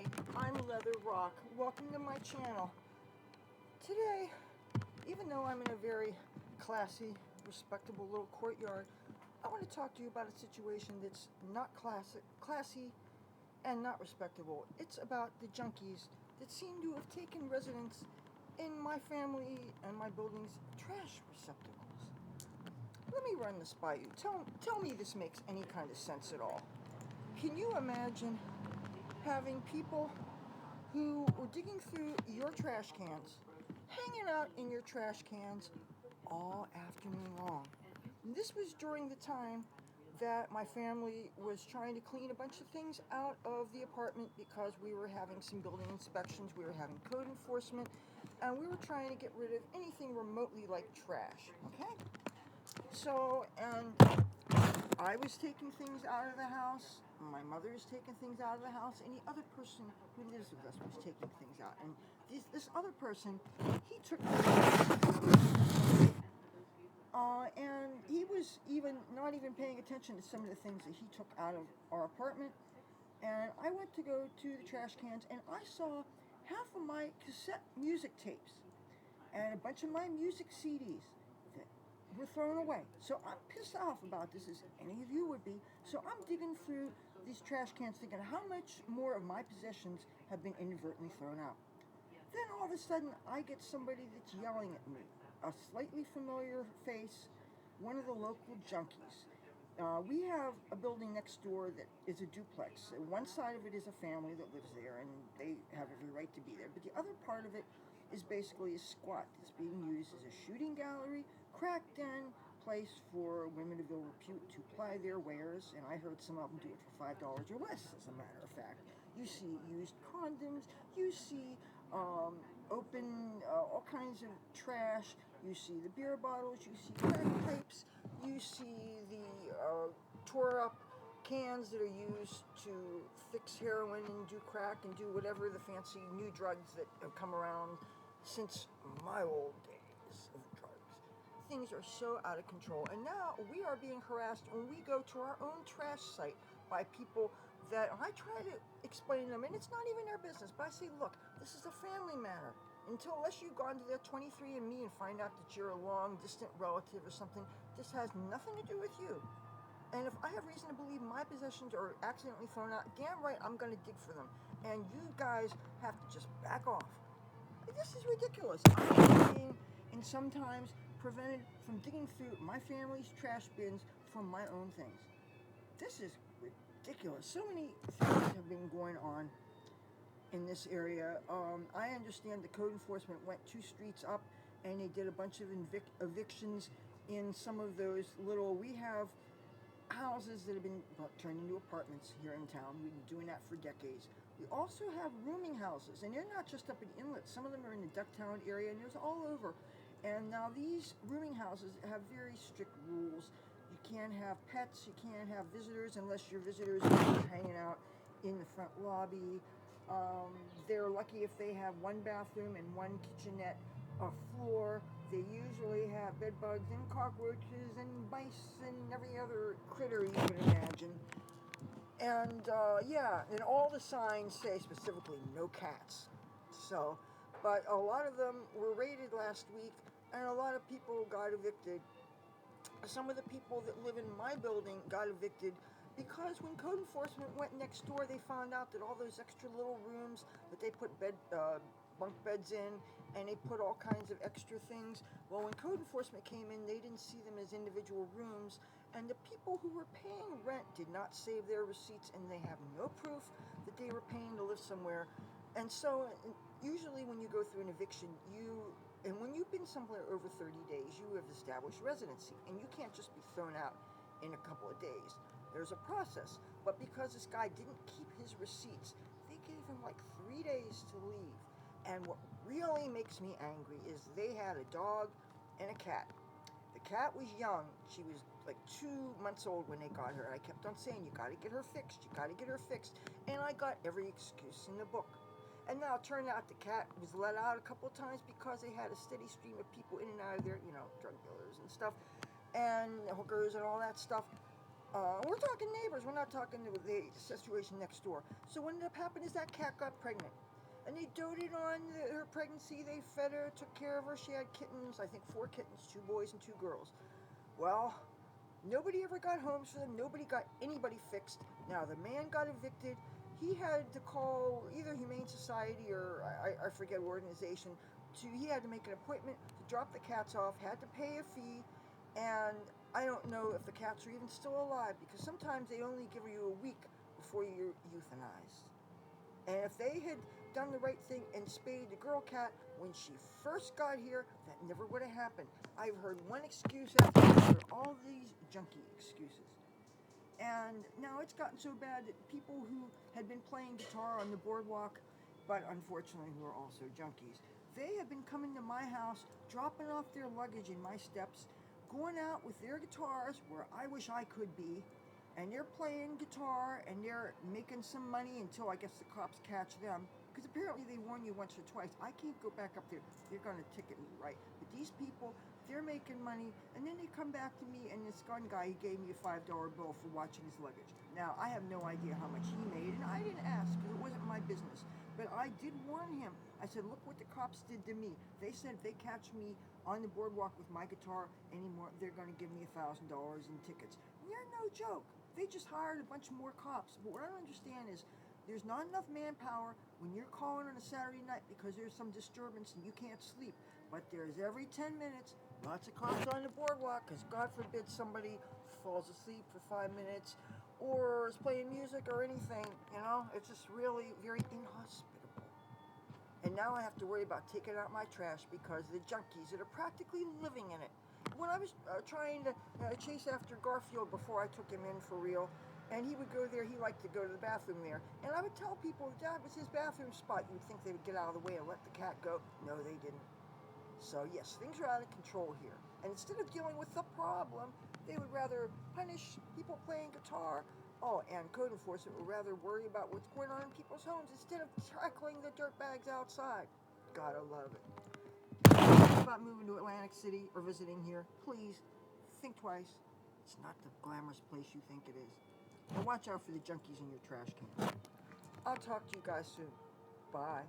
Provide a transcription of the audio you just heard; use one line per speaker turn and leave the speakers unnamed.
Hi, I'm Leathur Rokk. Welcome to my channel. Today, even though I'm in a very classy, respectable little courtyard, I want to talk to you about a situation that's not classy and not respectable. It's about the junkies that seem to have taken residence in my family and my building's trash receptacles. Let me run this by you. Tell me this makes any kind of sense at all. Can you imagine having people who were digging through your trash cans, hanging out in your trash cans all afternoon long? And this was during the time that my family was trying to clean a bunch of things out of the apartment because we were having some building inspections, we were having code enforcement, and we were trying to get rid of anything remotely like trash, okay? So, and I was taking things out of the house, my mother is taking things out of the house, and the other person who lives with us was taking things out. And this other person, he took and he was not even paying attention to some of the things that he took out of our apartment. And I went to go to the trash cans, and I saw half of my cassette music tapes and a bunch of my music CDs that were thrown away. So I'm pissed off about this, as any of you would be. So I'm digging through these trash cans thinking how much more of my possessions have been inadvertently thrown out. Then all of a sudden I get somebody that's yelling at me, a slightly familiar face, one of the local junkies. We have a building next door that is a duplex. One side of it is a family that lives there, and they have every right to be there. But the other part of it is basically a squat that's being used as a shooting gallery, crack den, place for women of ill repute to ply their wares, and I heard some of them do it for $5 or less, as a matter of fact. You see used condoms, you see open all kinds of trash, you see the beer bottles, you see crack pipes, you see the tore up cans that are used to fix heroin and do crack and do whatever the fancy new drugs that have come around since my old days of drugs. Things are so out of control, and now we are being harassed when we go to our own trash site by people that I try to explain to them, and it's not even their business, but I say, look, this is a family matter. Unless you've gone to their 23andMe and find out that you're a long distant relative or something, this has nothing to do with you. And if I have reason to believe my possessions are accidentally thrown out, damn right I'm going to dig for them. And you guys have to just back off. This is ridiculous. I'm being, and sometimes prevented from digging through my family's trash bins for my own things. This is ridiculous. So many things have been going on in this area. I understand the code enforcement went 2 streets up and they did a bunch of evictions in some of those little, we have houses that have been turned into apartments here in town. We've been doing that for decades. We also have rooming houses, and they're not just up in inlets. Some of them are in the Ducktown area, and there's all over. And now these rooming houses have very strict rules. You can't have pets, you can't have visitors unless your visitors are hanging out in the front lobby. They're lucky if they have 1 bathroom and 1 kitchenette, a floor. They usually have bed bugs and cockroaches and mice and every other critter you can imagine. And yeah, and all the signs say specifically no cats. So, but a lot of them were raided last week, and a lot of people got evicted. Some of the people that live in my building got evicted because when code enforcement went next door, they found out that all those extra little rooms that they put bunk beds in, and they put all kinds of extra things. Well, when code enforcement came in, they didn't see them as individual rooms, and the people who were paying rent did not save their receipts, and they have no proof that they were paying to live somewhere. And so usually when you go through an eviction, when you've been somewhere over 30 days, you have established residency, and you can't just be thrown out in a couple of days. There's a process. But because this guy didn't keep his receipts, they gave him like 3 days to leave. And what really makes me angry is they had a dog and a cat. The cat was young. She was like 2 months old when they got her. I kept on saying, you gotta get her fixed, you gotta get her fixed. And I got every excuse in the book. And now it turned out the cat was let out a couple of times because they had a steady stream of people in and out of there, drug dealers and stuff, and hookers and all that stuff. We're talking neighbors. We're not talking the situation next door. So what ended up happening is that cat got pregnant. And they doted on her pregnancy. They fed her, took care of her. She had kittens, I think 4 kittens, 2 boys and 2 girls. Well, nobody ever got homes for them. Nobody got anybody fixed. Now, the man got evicted. He had to call either Humane Society or I forget what organization. He had to make an appointment to drop the cats off, had to pay a fee, and I don't know if the cats are even still alive because sometimes they only give you a week before you're euthanized. And if they had done the right thing and spayed the girl cat when she first got here, that never would have happened. I've heard one excuse after another, all these junkie excuses. And now it's gotten so bad that people who had been playing guitar on the boardwalk, but unfortunately who are also junkies, they have been coming to my house, dropping off their luggage in my steps, going out with their guitars where I wish I could be, and they're playing guitar and they're making some money until I guess the cops catch them. Because apparently they warn you once or twice. I can't go back up there. They're going to ticket me, right? But these people, they're making money, and then they come back to me, and this one guy, he gave me a $5 bill for watching his luggage. Now, I have no idea how much he made, and I didn't ask, because it wasn't my business. But I did warn him. I said, look what the cops did to me. They said if they catch me on the boardwalk with my guitar anymore, they're going to give me $1,000 in tickets. And they're no joke. They just hired a bunch more cops. But what I don't understand is there's not enough manpower when you're calling on a Saturday night because there's some disturbance and you can't sleep. But there's every 10 minutes, lots of cops on the boardwalk because God forbid somebody falls asleep for 5 minutes or is playing music or anything. You know, it's just really very inhospitable. And now I have to worry about taking out my trash because of the junkies that are practically living in it. When I was trying to chase after Garfield before I took him in for real, and he would go there, he liked to go to the bathroom there. And I would tell people that was his bathroom spot. You would think they would get out of the way and let the cat go. No, they didn't. So yes, things are out of control here. And instead of dealing with the problem, they would rather punish people playing guitar. Oh, and code enforcement would rather worry about what's going on in people's homes instead of tackling the dirtbags outside. Gotta love it. About moving to Atlantic City or visiting here, please think twice. It's not the glamorous place you think it is. And watch out for the junkies in your trash can. I'll talk to you guys soon. Bye.